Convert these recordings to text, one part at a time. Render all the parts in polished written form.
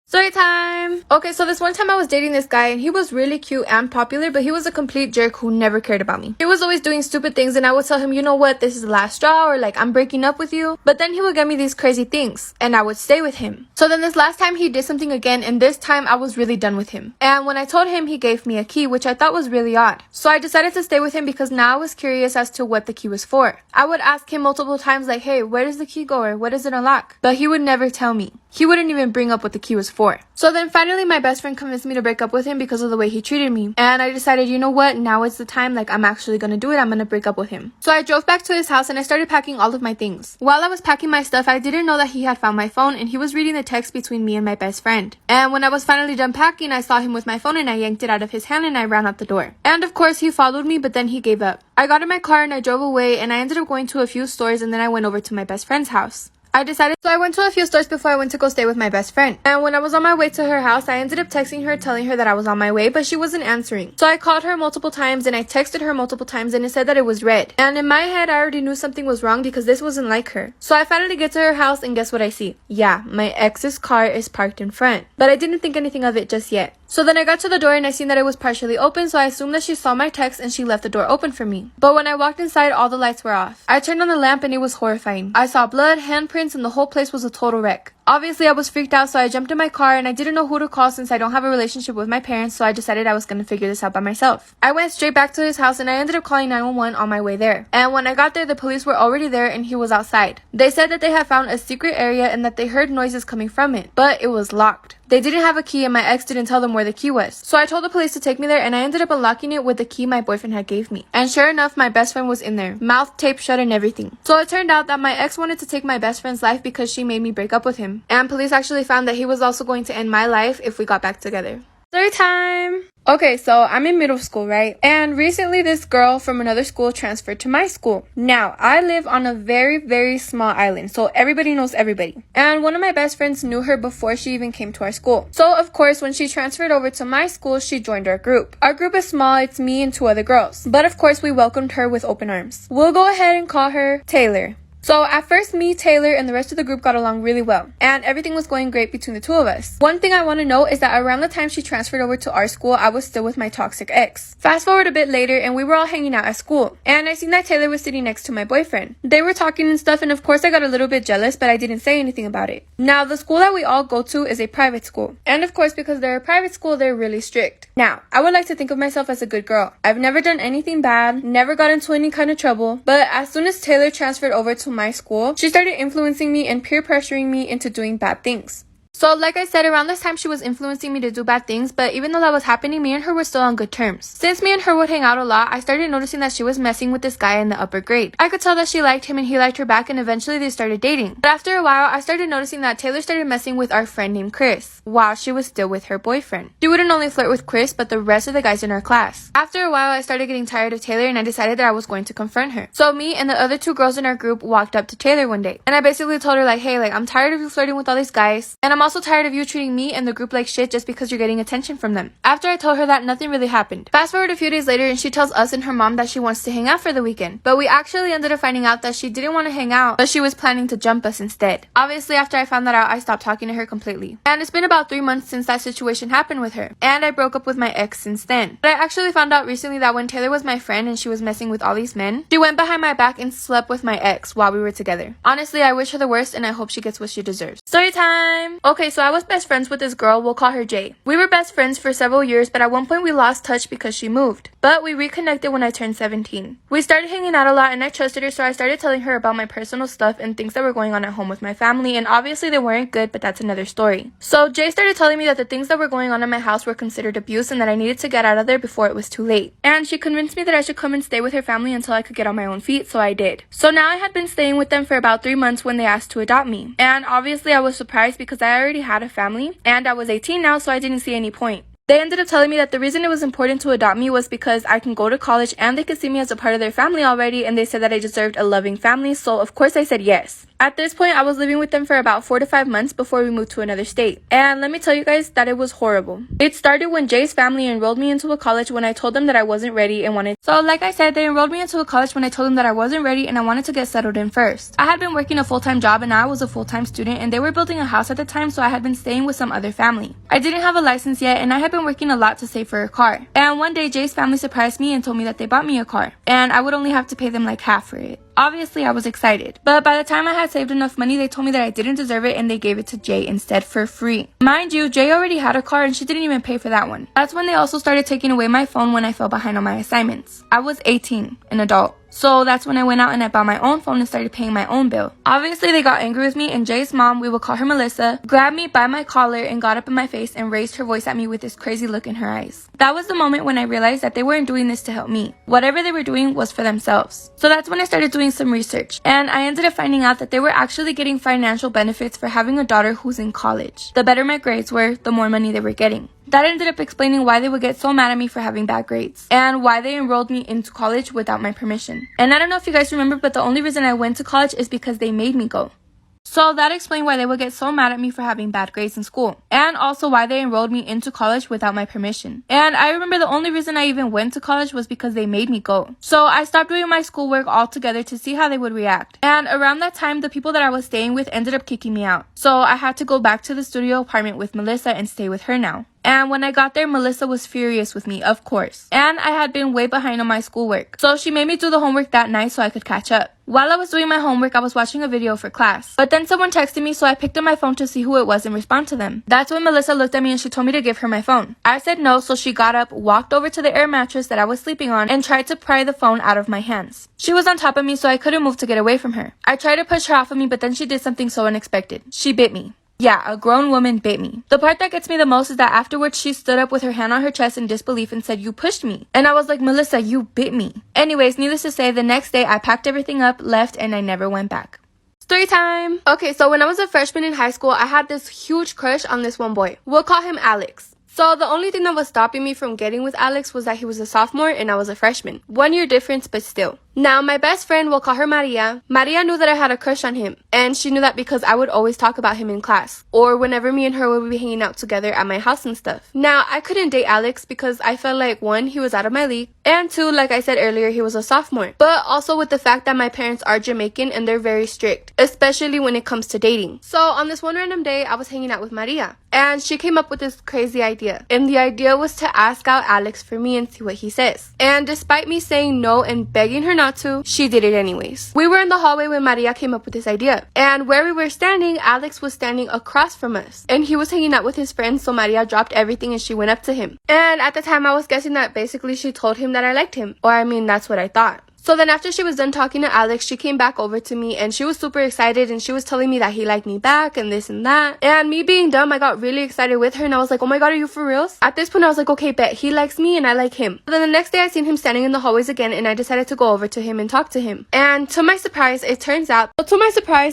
Story time! Okay, so this one time I was dating this guy and he was really cute and popular, but he was a complete jerk who never cared about me. He was always doing stupid things and I would tell him, you know what, this is the last straw, or like, I'm breaking up with you. But then he would get me these crazy things and I would stay with him. So then this last time he did something again, and this time I was really done with him. And when I told him, he gave me a key, which I thought was really odd. So I decided to stay with him because now I was curious as to what the key was for. I would ask him multiple times like, hey, where does the key go, or what does it unlock? But he would never tell me. He wouldn't even bring up what the key was for. So then finally my best friend convinced me to break up with him because of the way he treated me. And I decided, you know what, now is the time, like I'm actually gonna do it, I'm gonna break up with him. So I drove back to his house and I started packing all of my things. While I was packing my stuff, I didn't know that he had found my phone and he was reading the text between me and my best friend. And when I was finally done packing, I saw him with my phone and I yanked it out of his hand and I ran out the door. And of course he followed me, but then he gave up. I got in my car and I drove away, and I ended up going to a few stores and then I went over to my best friend's house. So I went to a few stores before I went to go stay with my best friend. And when I was on my way to her house, I ended up texting her, telling her that I was on my way, but she wasn't answering. So I called her multiple times and I texted her multiple times and it said that it was red. And in my head, I already knew something was wrong because this wasn't like her. So I finally get to her house and guess what I see? Yeah, my ex's car is parked in front. But I didn't think anything of it just yet. So then I got to the door and I seen that it was partially open, so I assumed that she saw my text and she left the door open for me. But when I walked inside, all the lights were off. I turned on the lamp and it was horrifying. I saw blood, handprints, and the whole place was a total wreck. Obviously, I was freaked out, so I jumped in my car and I didn't know who to call since I don't have a relationship with my parents, so I decided I was going to figure this out by myself. I went straight back to his house and I ended up calling 911 on my way there. And when I got there, the police were already there and he was outside. They said that they had found a secret area and that they heard noises coming from it, but it was locked. They didn't have a key and my ex didn't tell them where the key was. So I told the police to take me there and I ended up unlocking it with the key my boyfriend had gave me. And sure enough, my best friend was in there, mouth taped shut and everything. So it turned out that my ex wanted to take my best friend's life because she made me break up with him. And police actually found that he was also going to end my life if we got back together. Story time! Okay, so I'm in middle school, right? And recently this girl from another school transferred to my school. Now, I live on a very, very small island, so everybody knows everybody. And one of my best friends knew her before she even came to our school. So, of course, when she transferred over to my school, she joined our group. Our group is small, it's me and 2 other girls. But of course, we welcomed her with open arms. We'll go ahead and call her Taylor. So at first, me, Taylor, and the rest of the group got along really well, and everything was going great between the 2 of us. One thing I want to note is that around the time she transferred over to our school, I was still with my toxic ex. Fast forward a bit later, and we were all hanging out at school, and I seen that Taylor was sitting next to my boyfriend. They were talking and stuff, and of course I got a little bit jealous, but I didn't say anything about it. Now, the school that we all go to is a private school, and of course because they're a private school, they're really strict. Now, I would like to think of myself as a good girl. I've never done anything bad, never got into any kind of trouble, but as soon as Taylor transferred over to my school, she started influencing me and peer pressuring me into doing bad things. So like I said, around this time she was influencing me to do bad things, but even though that was happening, me and her were still on good terms. Since me and her would hang out a lot, I started noticing that she was messing with this guy in the upper grade. I could tell that she liked him and he liked her back, and eventually they started dating. But after a while, I started noticing that Taylor started messing with our friend named Chris while she was still with her boyfriend. She wouldn't only flirt with Chris, but the rest of the guys in our class. After a while, I started getting tired of Taylor and I decided that I was going to confront her. So me and the other 2 girls in our group walked up to Taylor one day, and I basically told her like, hey, like I'm tired of you flirting with all these guys, and I'm also tired of you treating me and the group like shit just because you're getting attention from them. After I told her that, nothing really happened. Fast forward a few days later and she tells us and her mom that she wants to hang out for the weekend. But we actually ended up finding out that she didn't want to hang out, but she was planning to jump us instead. Obviously, after I found that out, I stopped talking to her completely. And it's been about 3 months since that situation happened with her. And I broke up with my ex since then. But I actually found out recently that when Taylor was my friend and she was messing with all these men, she went behind my back and slept with my ex while we were together. Honestly, I wish her the worst and I hope she gets what she deserves. Story time! Okay, so I was best friends with this girl, we'll call her Jay. We were best friends for several years, but at one point we lost touch because she moved. But we reconnected when I turned 17. We started hanging out a lot and I trusted her, so I started telling her about my personal stuff and things that were going on at home with my family, and obviously they weren't good, but that's another story. So Jay started telling me that the things that were going on in my house were considered abuse and that I needed to get out of there before it was too late. And she convinced me that I should come and stay with her family until I could get on my own feet, so I did. So now I had been staying with them for about 3 months when they asked to adopt me. And obviously I was surprised because I already had a family and I was 18 now, so I didn't see any point. They ended up telling me that the reason it was important to adopt me was because I can go to college and they could see me as a part of their family already, and they said that I deserved a loving family, so of course I said yes. At this point, I was living with them for about 4 to 5 months before we moved to another state. And let me tell you guys that it was horrible. It started when Jay's family enrolled me into a college when I told them that I wasn't ready and wanted. So like I said, they enrolled me into a college when I told them that I wasn't ready and I wanted to get settled in first. I had been working a full-time job and now I was a full-time student, and they were building a house at the time, so I had been staying with some other family. I didn't have a license yet and I had been working a lot to save for a car. And one day Jay's family surprised me and told me that they bought me a car and I would only have to pay them like half for it. Obviously, I was excited. But by the time I had saved enough money, they told me that I didn't deserve it and they gave it to Jay instead for free. Mind you, Jay already had a car and she didn't even pay for that one. That's when they also started taking away my phone when I fell behind on my assignments. I was 18, an adult. So that's when I went out and I bought my own phone and started paying my own bill. Obviously, they got angry with me, and Jay's mom, we will call her Melissa, grabbed me by my collar and got up in my face and raised her voice at me with this crazy look in her eyes. That was the moment when I realized that they weren't doing this to help me. Whatever they were doing was for themselves. So that's when I started doing some research, and I ended up finding out that they were actually getting financial benefits for having a daughter who's in college. The better my grades were, the more money they were getting. That ended up explaining why they would get so mad at me for having bad grades, and why they enrolled me into college without my permission. And I don't know if you guys remember, but the only reason I went to college is because they made me go. So that explained why they would get so mad at me for having bad grades in school, and also why they enrolled me into college without my permission. And I remember the only reason I even went to college was because they made me go. So I stopped doing my schoolwork altogether to see how they would react. And around that time, the people that I was staying with ended up kicking me out. So I had to go back to the studio apartment with Melissa and stay with her now. And when I got there, Melissa was furious with me, of course. And I had been way behind on my schoolwork. So she made me do the homework that night so I could catch up. While I was doing my homework, I was watching a video for class. But then someone texted me, so I picked up my phone to see who it was and respond to them. That's when Melissa looked at me and she told me to give her my phone. I said no, so she got up, walked over to the air mattress that I was sleeping on, and tried to pry the phone out of my hands. She was on top of me, so I couldn't move to get away from her. I tried to push her off of me, but then she did something so unexpected. She bit me. Yeah, a grown woman bit me. The part that gets me the most is that afterwards she stood up with her hand on her chest in disbelief and said, "You pushed me." And I was like, "Melissa, you bit me." Anyways, needless to say, the next day I packed everything up, left, and I never went back. Story time! Okay, so when I was a freshman in high school, I had this huge crush on this one boy. We'll call him Alex. So the only thing that was stopping me from getting with Alex was that he was a sophomore and I was a freshman. 1 year difference, but still. Now, my best friend, we'll call her Maria. Maria knew that I had a crush on him, and she knew that because I would always talk about him in class, or whenever me and her would be hanging out together at my house and stuff. Now, I couldn't date Alex because I felt like, 1, he was out of my league, and 2, like I said earlier, he was a sophomore. But also with the fact that my parents are Jamaican and they're very strict, especially when it comes to dating. So on this one random day, I was hanging out with Maria, and she came up with this crazy idea. And the idea was to ask out Alex for me and see what he says. And despite me saying no and begging her not to, she did it anyways. We were in the hallway when Maria came up with this idea. And where we were standing, Alex was standing across from us. And he was hanging out with his friends, so Maria dropped everything and she went up to him. And at the time, I was guessing that basically she told him that I liked him. Or I mean, that's what I thought. So then after she was done talking to Alex, she came back over to me and she was super excited and she was telling me that he liked me back and this and that. And me being dumb, I got really excited with her and I was like, "Oh my god, are you for reals?" At this point, I was like, "Okay, bet. He likes me and I like him." But then the next day, I seen him standing in the hallways again and I decided to go over to him and talk to him. And to my surprise,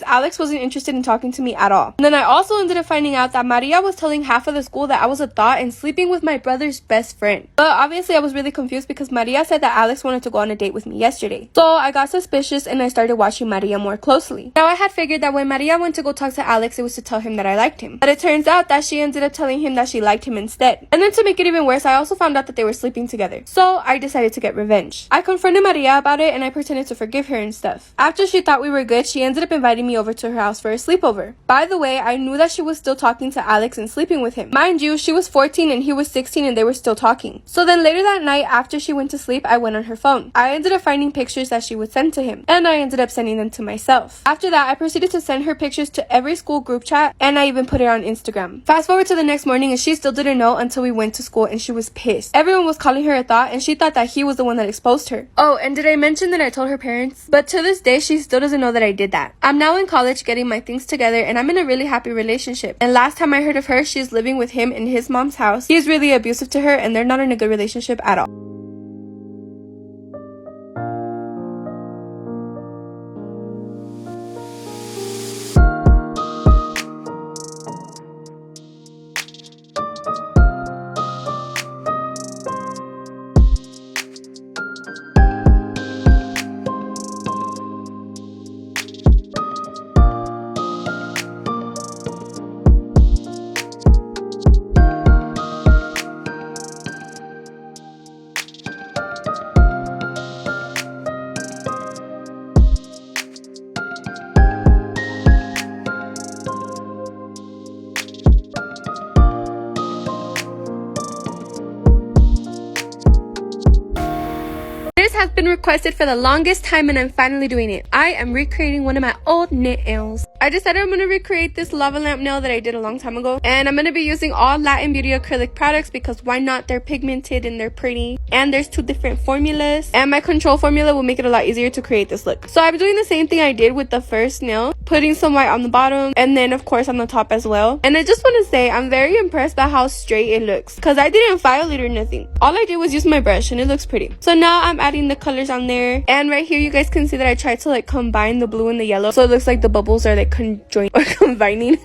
Alex wasn't interested in talking to me at all. And then I also ended up finding out that Maria was telling half of the school that I was a thought and sleeping with my brother's best friend. But obviously, I was really confused because Maria said that Alex wanted to go on a date with me yesterday. So I got suspicious and I started watching Maria more closely. Now I had figured that when Maria went to go talk to Alex, it was to tell him that I liked him. But it turns out that she ended up telling him that she liked him instead. And then to make it even worse, I also found out that they were sleeping together. So I decided to get revenge. I confronted Maria about it and I pretended to forgive her and stuff. After she thought we were good, she ended up inviting me over to her house for a sleepover. By the way, I knew that she was still talking to Alex and sleeping with him. Mind you, she was 14 and he was 16 and they were still talking. So then later that night, after she went to sleep, I went on her phone. I ended up finding pictures that she would send to him, and I ended up sending them to myself. After that, I proceeded to send her pictures to every school group chat, and I even put it on Instagram. Fast forward to the next morning, and she still didn't know until we went to school, and she was pissed. Everyone was calling her a thought, and she thought that he was the one that exposed her. Oh, and did I mention that I told her parents? But to this day, she still doesn't know that I did that. I'm now in college getting my things together, and I'm in a really happy relationship. And last time I heard of her, she's living with him in his mom's house. He's really abusive to her, and they're not in a good relationship at all. has been requested for the longest time and I'm finally doing it. I am recreating one of my old nails. I decided I'm going to recreate this lava lamp nail that I did a long time ago. And I'm going to be using all Latin Beauty acrylic products because why not? They're pigmented and they're pretty. And there's 2 different formulas. And my control formula will make it a lot easier to create this look. So I'm doing the same thing I did with the first nail. Putting some white on the bottom and then of course on the top as well. And I just want to say I'm very impressed by how straight it looks. Because I didn't file it or nothing. All I did was use my brush and it looks pretty. So now I'm adding the colors on there. And right here you guys can see that I tried to like combine the blue and the yellow. So it looks like the bubbles are like conjoined or combining.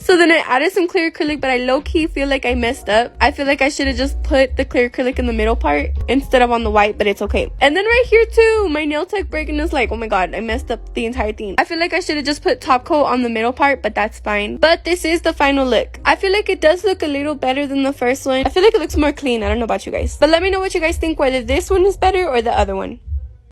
So then I added some clear acrylic, but I low-key feel like I messed up. I feel like I should have just put the clear acrylic in the middle part instead of on the white, but it's okay. And then right here too, my nail tech breaking is like, oh my god, I messed up the entire thing. I feel like I should have just put top coat on the middle part, but that's fine. But this is the final look. I feel like it does look a little better than the first one. I feel like it looks more clean. I don't know about you guys. But let me know what you guys think, whether this one is better or the other one.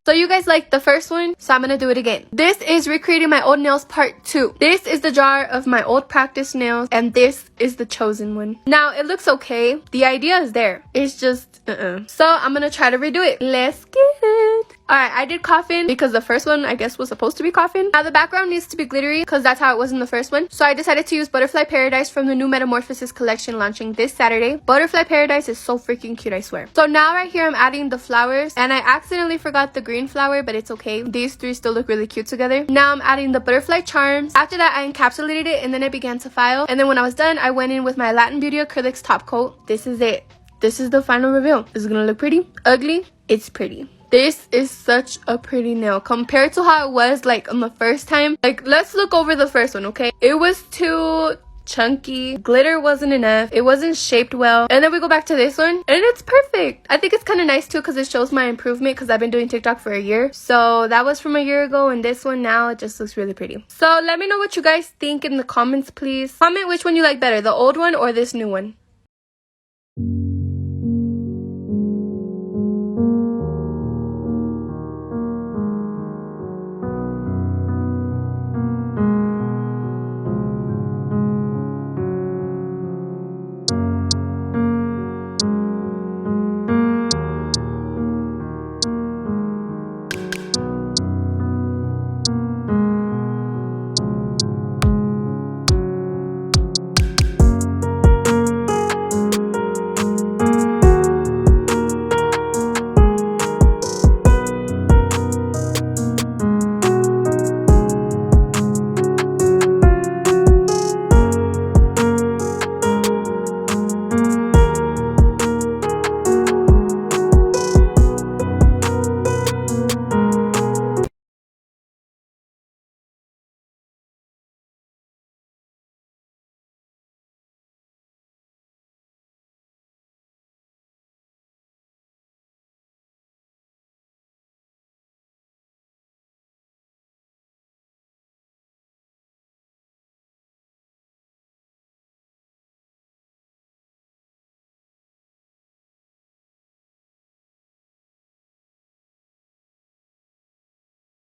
So you guys liked the first one, so I'm gonna do it again. This is recreating my old nails part 2. This is the jar of my old practice nails, and this is the chosen one. Now, it looks okay. The idea is there. It's just, So I'm gonna try to redo it. Let's get it. Alright, I did coffin because the first one, I guess, was supposed to be coffin. Now, the background needs to be glittery because that's how it was in the first one. So I decided to use Butterfly Paradise from the new Metamorphosis collection launching this Saturday. Butterfly Paradise is so freaking cute, I swear. So now right here, I'm adding the flowers. And I accidentally forgot the green flower, but it's okay. These 3 still look really cute together. Now I'm adding the butterfly charms. After that, I encapsulated it and then I began to file. And then when I was done, I went in with my Latin Beauty acrylics top coat. This is it. This is the final reveal. Is it gonna look pretty? Ugly? It's pretty. This is such a pretty nail compared to how it was like on the first time. Like, let's look over the first one, okay? It was too chunky. Glitter wasn't enough. It wasn't shaped well. And then we go back to this one and it's perfect. I think it's kind of nice too because it shows my improvement because I've been doing TikTok for a year. So that was from a year ago, and this one now it just looks really pretty. So let me know what you guys think in the comments, please. Comment which one you like better, the old one or this new one.